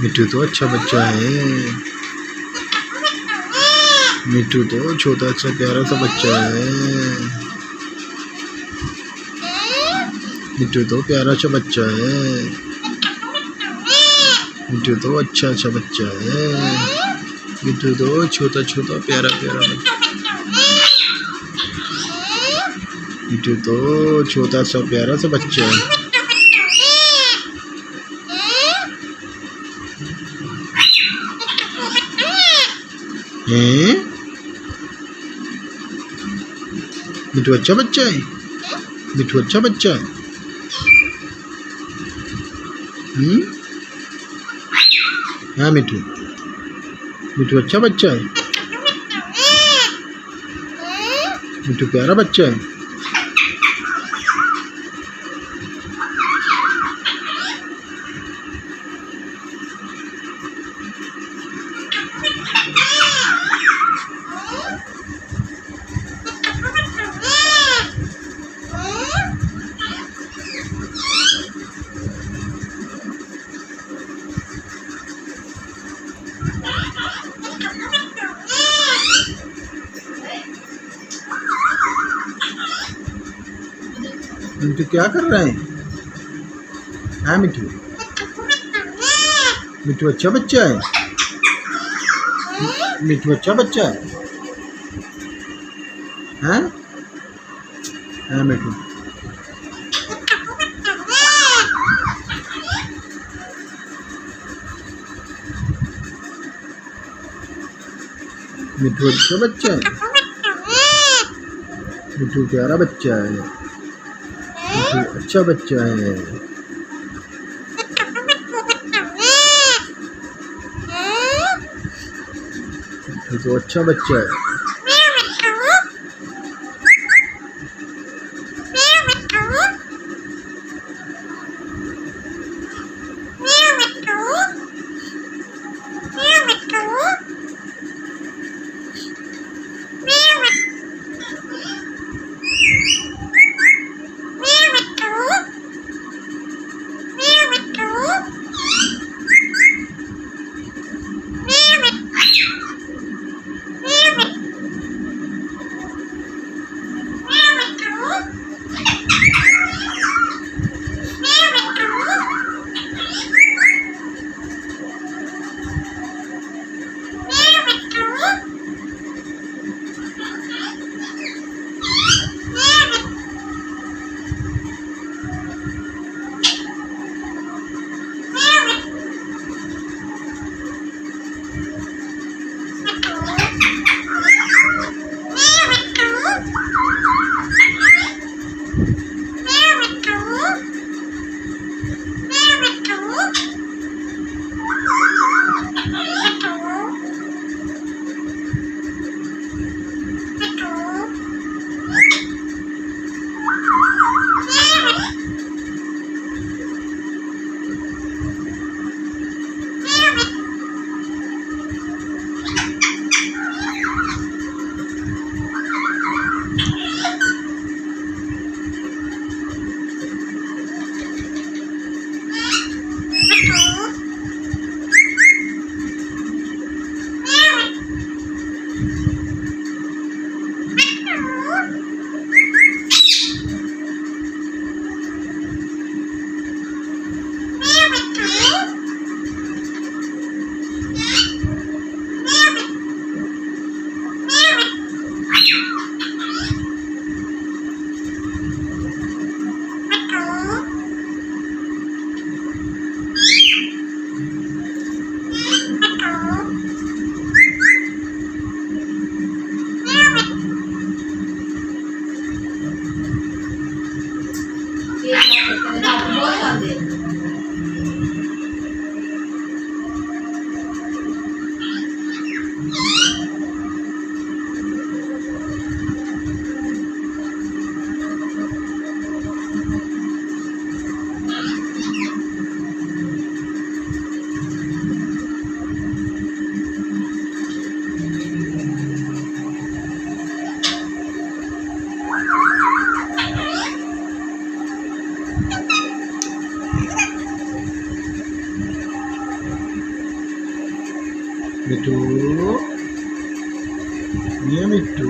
मिठू तो अच्छा बच्चा है। मिठू तो छोटा सा प्यारा सा बच्चा है। मिठू तो प्यारा सा बच्चा है। मिठू तो अच्छा सा बच्चा है। मिठू तो छोटा छोटा प्यारा प्यारा बच्चा। मिठू तो छोटा सा प्यारा सा बच्चा है। मिठू अच्छा बच्चा है। मिठू अच्छा बच्चा है। हाँ मिठू। मिठू अच्छा बच्चा है। मिठू प्यारा बच्चा है। मिठू क्या कर रहे हैं? हाँ मिठू। मिठू अच्छा बच्चा है। मिठू अच्छा बच्चा है। हाँ हाँ मिठू। मिठू अच्छा बच्चा है। मिठू प्यारा बच्चा है। मिठू अच्छा बच्चा है। मिठू तो अच्छा बच्चा है। मियाँ मिट्टू